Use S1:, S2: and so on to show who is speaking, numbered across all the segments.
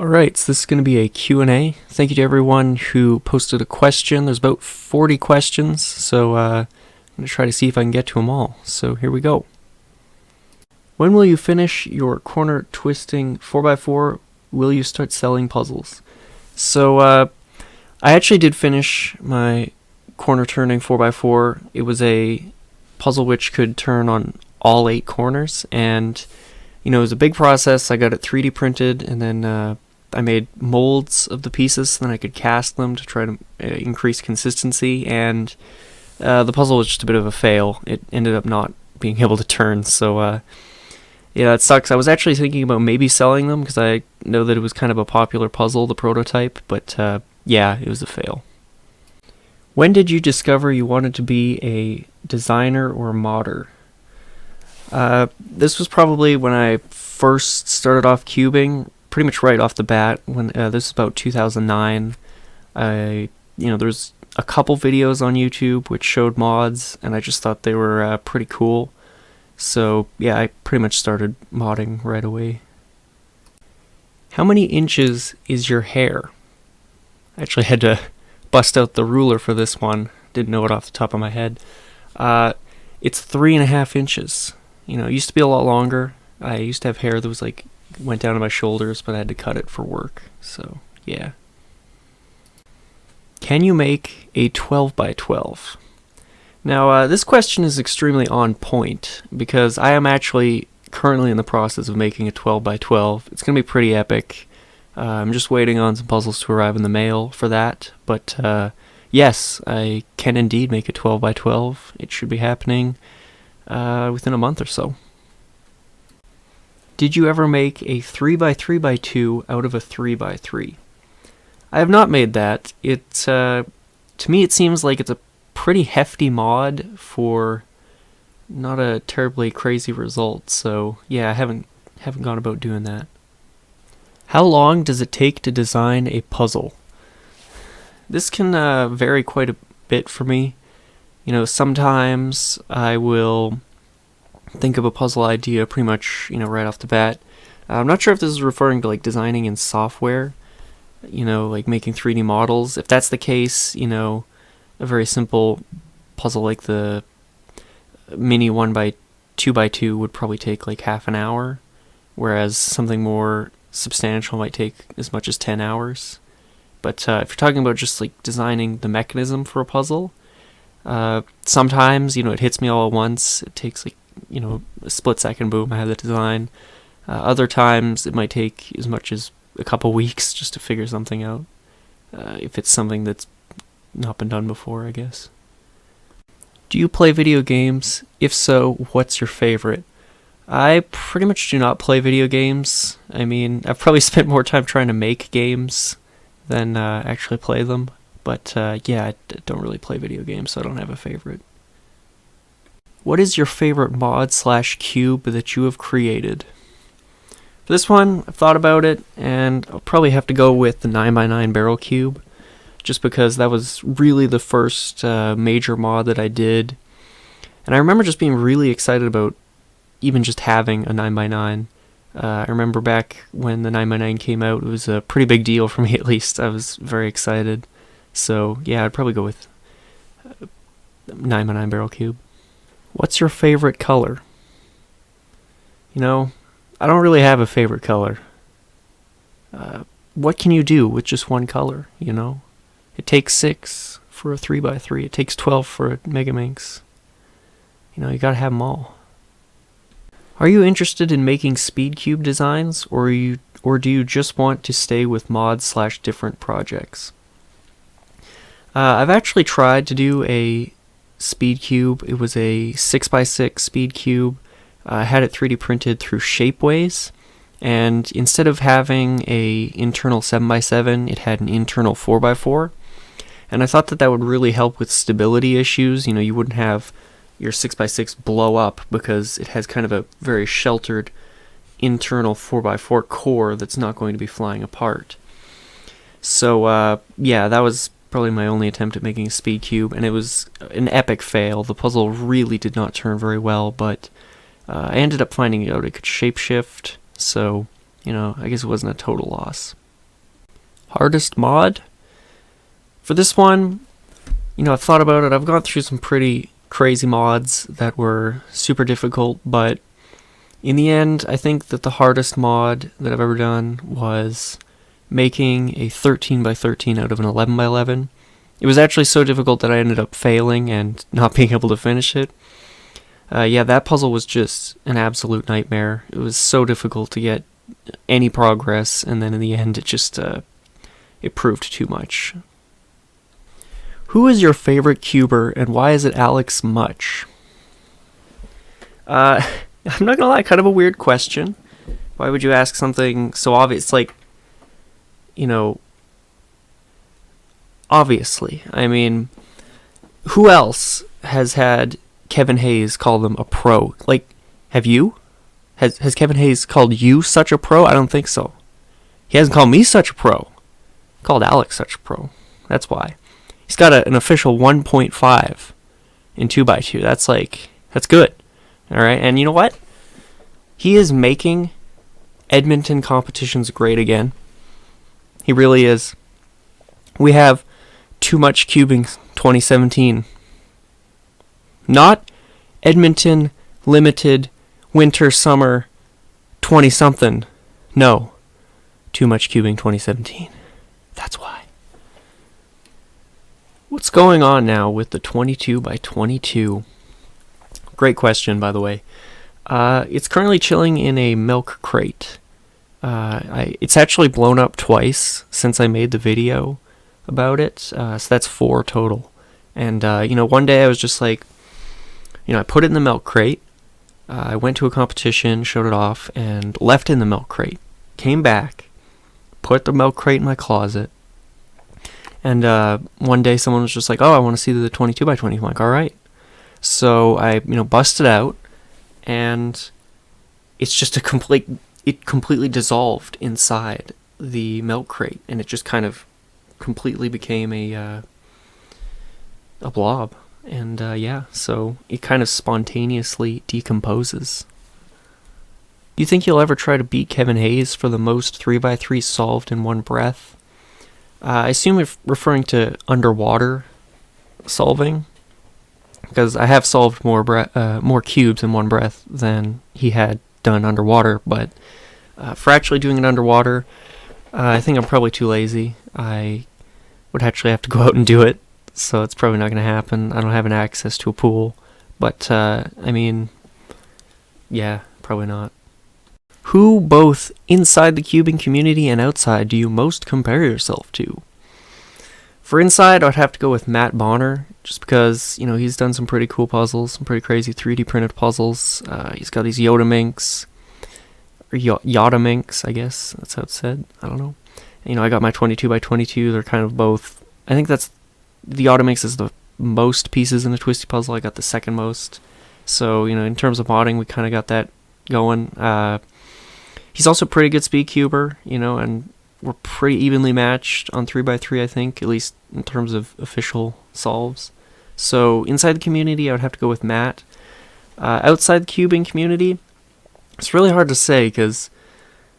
S1: Alright, so this is going to be a Q&A. Thank you to everyone who posted a question. There's about 40 questions, so I'm going to try to see if I can get to them all. So here we go. When will you finish your corner twisting 4x4? Will you start selling puzzles? So I actually did finish my corner turning 4x4. It was a puzzle which could turn on all 8 corners, and it was a big process. I got it 3D printed, and then I made molds of the pieces so then I could cast them to try to increase consistency, and the puzzle was just a bit of a fail. It ended up not being able to turn, so yeah, it sucks. I was actually thinking about maybe selling them because I know that it was kind of a popular puzzle, the prototype, but yeah, it was a fail. When did you discover you wanted to be a designer or modder? This was probably when I first started off cubing, pretty much right off the bat. When this is about 2009. There's a couple videos on YouTube which showed mods, and I just thought they were pretty cool. So yeah, I pretty much started modding right away. How many inches is your hair? I actually had to bust out the ruler for this one. Didn't know it off the top of my head. It's 3.5 inches. It used to be a lot longer. I used to have hair that was went down to my shoulders, but I had to cut it for work. So yeah. Can you make a 12x12? Now this question is extremely on point because I am actually currently in the process of making a 12x12. It's going to be pretty epic. I'm just waiting on some puzzles to arrive in the mail for that, but yes, I can indeed make a 12x12. It should be happening within a month or so. Did you ever make a 3x3x2 out of a 3x3? I have not made that. To me it seems like it's a pretty hefty mod for not a terribly crazy result, so yeah, I haven't gone about doing that. How long does it take to design a puzzle? This can vary quite a bit for me. Sometimes I will think of a puzzle idea pretty much, right off the bat. I'm not sure if this is referring to designing in software, making 3D models. If that's the case, a very simple puzzle like the mini 1x2x2 would probably take half an hour, whereas something more substantial might take as much as 10 hours. But if you're talking about just designing the mechanism for a puzzle, sometimes it hits me all at once. It takes a split second, boom, I have the design. Other times it might take as much as a couple weeks just to figure something out, if it's something that's not been done before, I guess. Do you play video games? If so, what's your favorite? I pretty much do not play video games. I mean, I've probably spent more time trying to make games than actually play them. But yeah, I don't really play video games, so I don't have a favorite. What is your favorite mod/cube that you have created? For this one, I've thought about it, and I'll probably have to go with the 9x9 barrel cube, just because that was really the first major mod that I did. And I remember just being really excited about even just having a 9x9. I remember back when the 9x9 came out, it was a pretty big deal for me, at least. I was very excited. So yeah, I'd probably go with 9x9 barrel cube. What's your favorite color? I don't really have a favorite color. What can you do with just one color, It takes 6 for a 3x3. It takes 12 for a Megaminx. You gotta have them all. Are you interested in making Speedcube designs, or do you just want to stay with mods/different projects? I've actually tried to do a Speedcube. It was a 6x6 Speedcube. I had it 3D printed through Shapeways, and instead of having a internal 7x7, it had an internal 4x4. And I thought that would really help with stability issues. You wouldn't have your 6x6 blow up because it has kind of a very sheltered internal 4x4 core that's not going to be flying apart. So yeah, that was probably my only attempt at making a Speedcube, and it was an epic fail. The puzzle really did not turn very well, but I ended up finding out it could shapeshift, so I guess it wasn't a total loss. Hardest mod? For this one, you know, I've thought about it. I've gone through some pretty crazy mods that were super difficult, but in the end, I think that the hardest mod that I've ever done was making a 13 by 13 out of an 11 by 11. It was actually so difficult that I ended up failing and not being able to finish it. Yeah, that puzzle was just an absolute nightmare. It was so difficult to get any progress, and then in the end, it just it proved too much. Who is your favorite cuber, and why is it Alex Much? I'm not gonna lie, kind of a weird question. Why would you ask something so obvious? Like, you know, obviously. I mean, who else has had Kevin Hayes call them a pro? Like, have you? Has Kevin Hayes called you such a pro? I don't think so. He hasn't called me such a pro. He called Alex such a pro. That's why. He's got an official 1.5 in 2x2. That's good. Alright, and you know what? He is making Edmonton competitions great again. He really is. We have Too Much Cubing 2017. Not Edmonton Limited Winter Summer 20-something. No. Too Much Cubing 2017. That's why. What's going on now with the 22 by 22? Great question, by the way. It's currently chilling in a milk crate. It's actually blown up twice since I made the video about it, so that's 4 total. And you know, one day I was just like, you know, I put it in the milk crate. I went to a competition, showed it off, and left it in the milk crate. Came back, put the milk crate in my closet, and one day someone was just like, "Oh, I want to see the 22 by 20." I'm like, "All right." So I, you know, busted out, and it's just it completely dissolved inside the milk crate, and it just kind of completely became a blob. And yeah, so it kind of spontaneously decomposes. Do you think you'll ever try to beat Kevin Hayes for the most 3x3 solved in one breath? I assume you're referring to underwater solving, because I have solved more cubes in one breath than he had done underwater, but for actually doing it underwater, I think I'm probably too lazy. I would actually have to go out and do it, so it's probably not going to happen. I don't have an access to a pool, but I mean, yeah, probably not. Who, both inside the cubing community and outside, do you most compare yourself to? For inside, I'd have to go with Matt Bonner, just because, you know, he's done some pretty cool puzzles, some pretty crazy 3D printed puzzles. He's got these Yodaminx, or Yodaminx, I guess that's how it's said. I don't know. You know, I got my 22 by 22. They're kind of both. I think that's the Yodaminx is the most pieces in a twisty puzzle. I got the second most. So, you know, in terms of modding, we kind of got that going. He's also a pretty good Speedcuber, you know, and we're pretty evenly matched on 3x3, I think, at least in terms of official solves. So inside the community, I would have to go with Matt. Outside the cubing community, it's really hard to say, because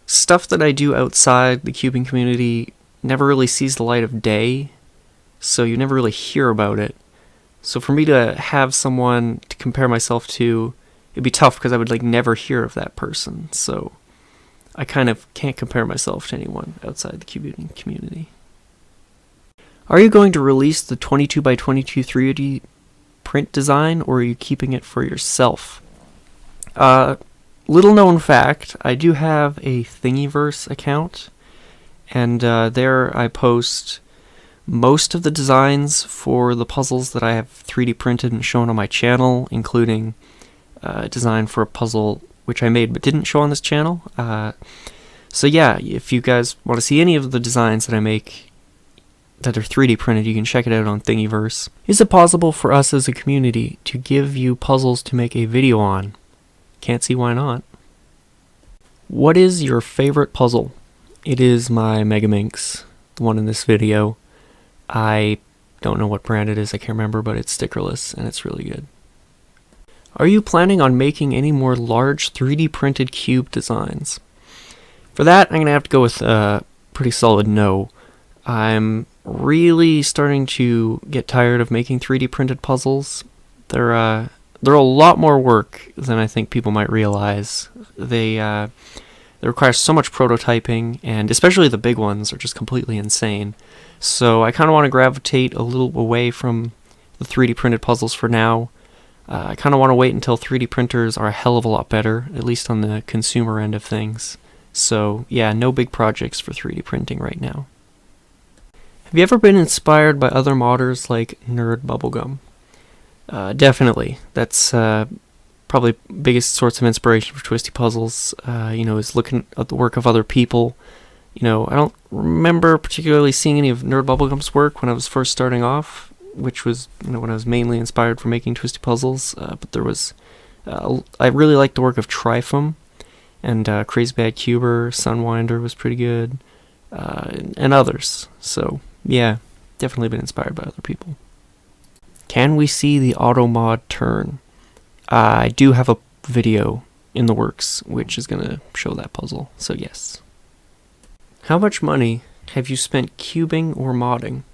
S1: stuff that I do outside the cubing community never really sees the light of day, so you never really hear about it. So for me to have someone to compare myself to, it'd be tough, because I would like never hear of that person. So I kind of can't compare myself to anyone outside the cubing community. Are you going to release the 22 by 22 3D print design, or are you keeping it for yourself? Little known fact, I do have a Thingiverse account, and there I post most of the designs for the puzzles that I have 3D printed and shown on my channel, including a design for a puzzle which I made but didn't show on this channel. So yeah, if you guys want to see any of the designs that I make that are 3D printed, you can check it out on Thingiverse. Is it possible for us as a community to give you puzzles to make a video on? Can't see why not. What is your favorite puzzle? It is my Megaminx, the one in this video. I don't know what brand it is, I can't remember, but it's stickerless and it's really good. Are you planning on making any more large 3D printed cube designs? For that, I'm going to have to go with a pretty solid no. I'm really starting to get tired of making 3D printed puzzles. They're a lot more work than I think people might realize. They require so much prototyping, and especially the big ones are just completely insane. So I kind of want to gravitate a little away from the 3D printed puzzles for now. I kind of want to wait until 3D printers are a hell of a lot better, at least on the consumer end of things. So yeah, no big projects for 3D printing right now. Have you ever been inspired by other modders like Nerd Bubblegum? Definitely. That's probably biggest source of inspiration for Twisty Puzzles, is looking at the work of other people. I don't remember particularly seeing any of Nerd Bubblegum's work when I was first starting off, which was, when I was mainly inspired for making Twisty Puzzles, but there was, I really liked the work of Trifum, and Crazy Bad Cuber, Sunwinder was pretty good, and others. So, yeah, definitely been inspired by other people. Can we see the auto mod turn? I do have a video in the works, which is going to show that puzzle, so yes. How much money have you spent cubing or modding?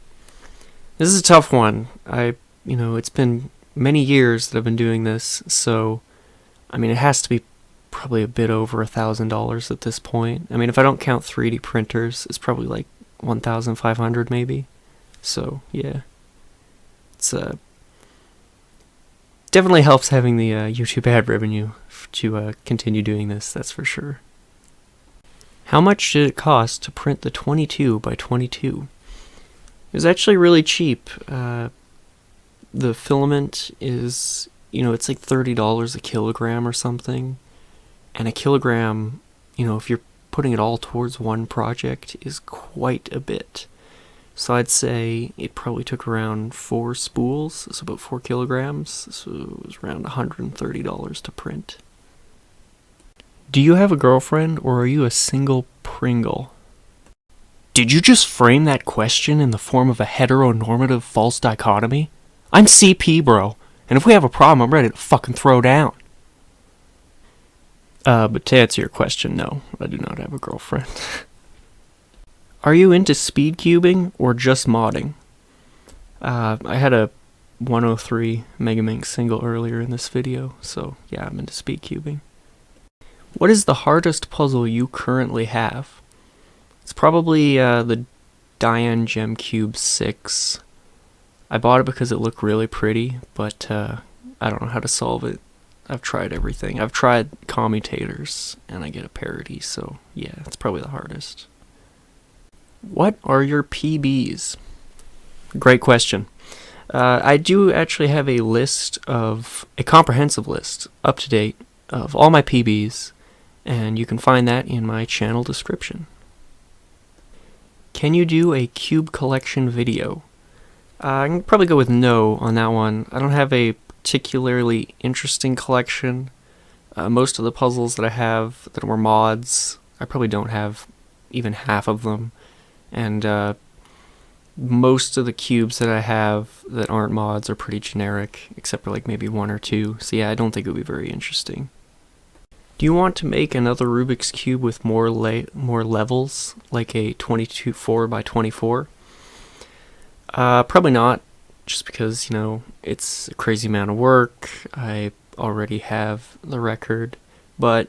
S1: This is a tough one. It's been many years that I've been doing this, so, it has to be probably a bit over $1,000 at this point. If I don't count 3D printers, it's probably like 1,500 maybe. So, yeah. It's definitely helps having the YouTube ad revenue to continue doing this, that's for sure. How much did it cost to print the 22 by 22? It was actually really cheap. The filament is, it's like $30 a kilogram or something. And a kilogram, if you're putting it all towards one project, is quite a bit. So I'd say it probably took around 4 spools, so about 4 kilograms, so it was around $130 to print. Do you have a girlfriend, or are you a single Pringle? Did you just frame that question in the form of a heteronormative false dichotomy? I'm CP, bro, and if we have a problem, I'm ready to fucking throw down. But to answer your question, no, I do not have a girlfriend. Are you into speedcubing or just modding? I had a 103 Megaminx single earlier in this video, so yeah, I'm into speedcubing. What is the hardest puzzle you currently have? It's probably the Diane Gem Cube 6. I bought it because it looked really pretty, but I don't know how to solve it. I've tried everything. I've tried commutators, and I get a parity, so yeah, it's probably the hardest. What are your PBs? Great question. I do actually have a comprehensive list, up to date, of all my PBs, and you can find that in my channel description. Can you do a cube collection video? I can probably go with no on that one. I don't have a particularly interesting collection. Most of the puzzles that I have that were mods, I probably don't have even half of them. And most of the cubes that I have that aren't mods are pretty generic, except for like maybe 1 or 2. So yeah, I don't think it would be very interesting. Do you want to make another Rubik's Cube with more levels, like a 24 by 24? Probably not, just because, it's a crazy amount of work. I already have the record. But,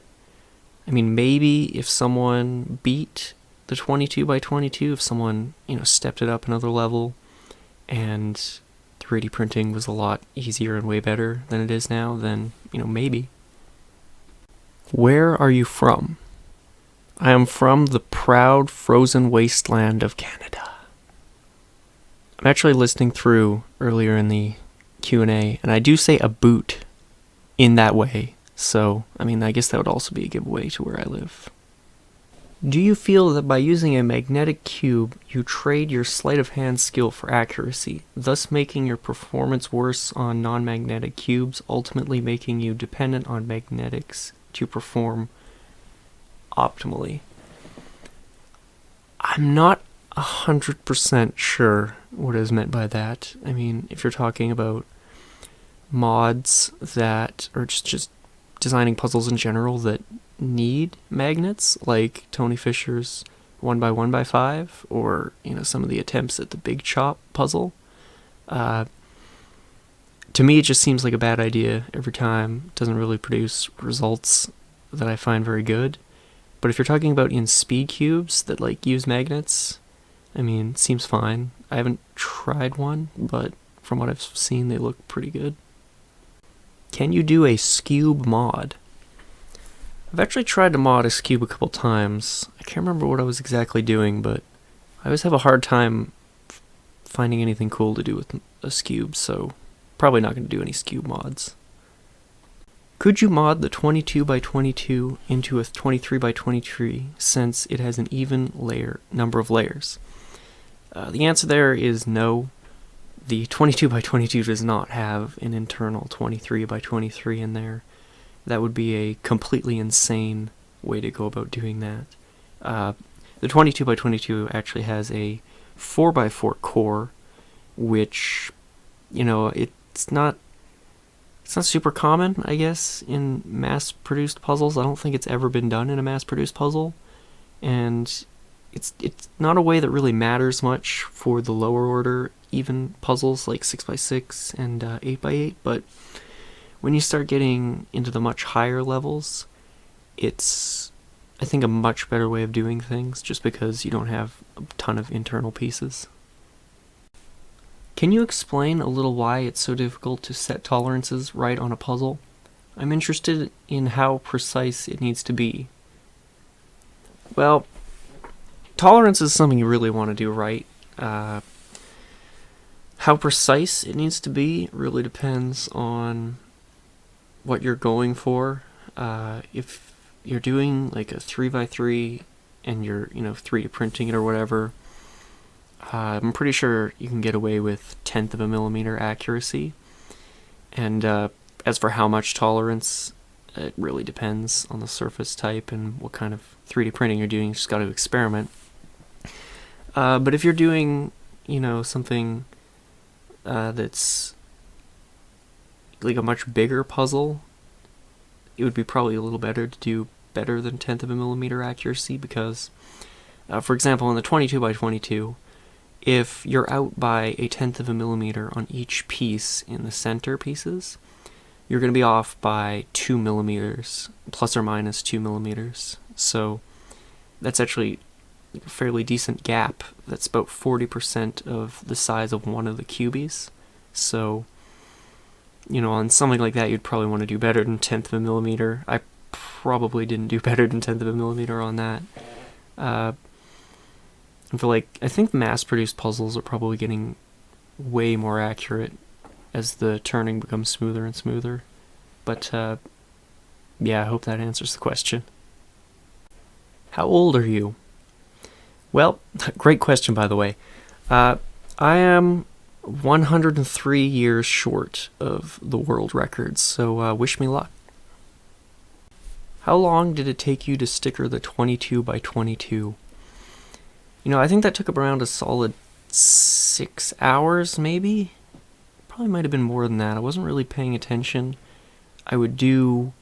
S1: maybe if someone beat the 22 by 22, if someone, stepped it up another level, and 3D printing was a lot easier and way better than it is now, then, maybe. Where are you from? I am from the proud frozen wasteland of Canada. I'm actually listening through earlier in the Q&A, and I do say a boot in that way, so, I guess that would also be a giveaway to where I live. Do you feel that by using a magnetic cube, you trade your sleight of hand skill for accuracy, thus making your performance worse on non-magnetic cubes, ultimately making you dependent on magnetics to perform optimally? I'm not 100% sure what is meant by that. If you're talking about mods that, or just designing puzzles in general that need magnets, like Tony Fisher's 1x1x5, or some of the attempts at the big chop puzzle. To me, it just seems like a bad idea every time. It doesn't really produce results that I find very good. But if you're talking about in speed cubes that use magnets, I mean, it seems fine. I haven't tried one, but from what I've seen, they look pretty good. Can you do a Skewb mod? I've actually tried to mod a Skewb a couple times. I can't remember what I was exactly doing, but I always have a hard time finding anything cool to do with a Skewb, so probably not going to do any Skewb mods. Could you mod the 22x22 into a 23x23 since it has an even number of layers? The answer there is no. The 22x22 does not have an internal 23x23 in there. That would be a completely insane way to go about doing that. The 22x22 actually has a 4x4 core, which, it's not super common, I guess, in mass-produced puzzles. I don't think it's ever been done in a mass-produced puzzle, and it's not a way that really matters much for the lower order even puzzles like 6x6 and 8x8, but when you start getting into the much higher levels, it's, I think, a much better way of doing things, just because you don't have a ton of internal pieces. Can you explain a little why it's so difficult to set tolerances right on a puzzle? I'm interested in how precise it needs to be. Well, tolerance is something you really want to do right. How precise it needs to be really depends on what you're going for. If you're doing like a 3x3 and you're 3D printing it or whatever, I'm pretty sure you can get away with 1/10 of a millimeter accuracy. And as for how much tolerance, it really depends on the surface type and what kind of 3D printing you're doing. You just got to experiment. But if you're doing, something that's like a much bigger puzzle, it would be probably a little better to do better than 1/10 of a millimeter accuracy, because, for example, in the 22x22, if you're out by a 1/10 of a millimeter on each piece in the center pieces, you're going to be off by 2 millimeters, plus or minus 2 millimeters. So that's actually a fairly decent gap. That's about 40% of the size of one of the cubies. So, on something like that, you'd probably want to do better than 1/10 of a millimeter. I probably didn't do better than 1/10 of a millimeter on that. And for I think mass-produced puzzles are probably getting way more accurate as the turning becomes smoother and smoother. But, yeah, I hope that answers the question. How old are you? Well, great question, by the way. I am 103 years short of the world record, so wish me luck. How long did it take you to sticker the 22x22? I think that took around a solid 6 hours, maybe? Probably might have been more than that. I wasn't really paying attention. I would do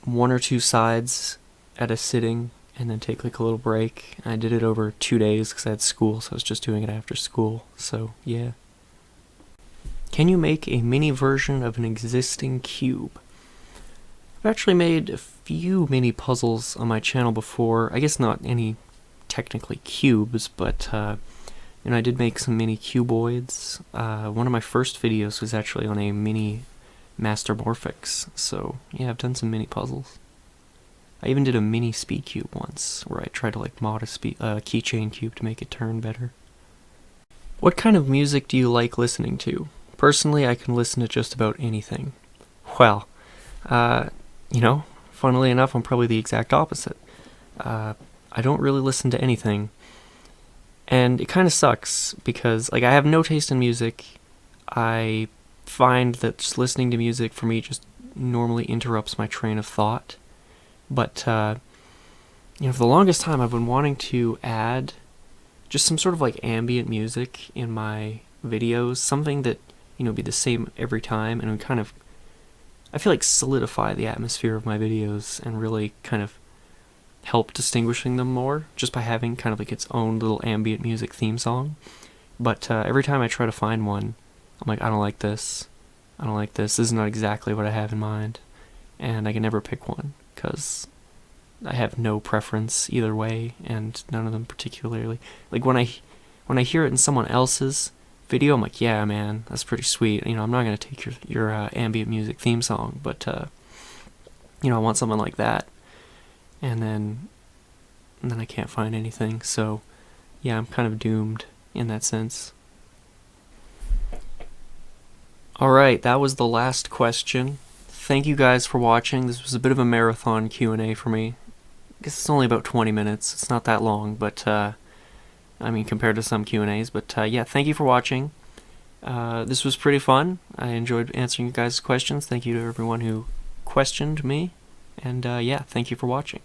S1: 1 or 2 sides at a sitting, and then take a little break. I did it over 2 days because I had school, so I was just doing it after school, so yeah. Can you make a mini version of an existing cube? I've actually made a few mini puzzles on my channel before. I guess not any technically cubes, but I did make some mini cuboids. One of my first videos was actually on a mini Mastermorphix, so yeah, I've done some mini puzzles. I even did a mini Speedcube once, where I tried to mod a keychain cube to make it turn better. What kind of music do you like listening to? Personally, I can listen to just about anything. Well, funnily enough, I'm probably the exact opposite. I don't really listen to anything, and it kind of sucks, because I have no taste in music. I find that just listening to music for me just normally interrupts my train of thought. But, for the longest time I've been wanting to add just some sort of ambient music in my videos, something that, be the same every time, and would kind of, I feel solidify the atmosphere of my videos and really kind of help distinguishing them more just by having kind of like its own little ambient music theme song. But every time I try to find one, I'm like, I don't like this. I don't like this. This is not exactly what I have in mind. And I can never pick one because I have no preference either way, and none of them particularly. Like when I hear it in someone else's video, I'm like, yeah, man, that's pretty sweet. You know, I'm not gonna take your ambient music theme song, but you know, I want something like that. And then I can't find anything. So yeah, I'm kind of doomed in that sense. Alright, that was the last question. Thank you guys for watching. This was a bit of a marathon Q&A for me. I guess it's only about 20 minutes. It's not that long, but I mean, compared to some Q&As. But yeah, thank you for watching. This was pretty fun. I enjoyed answering you guys' questions. Thank you to everyone who questioned me. And yeah, thank you for watching.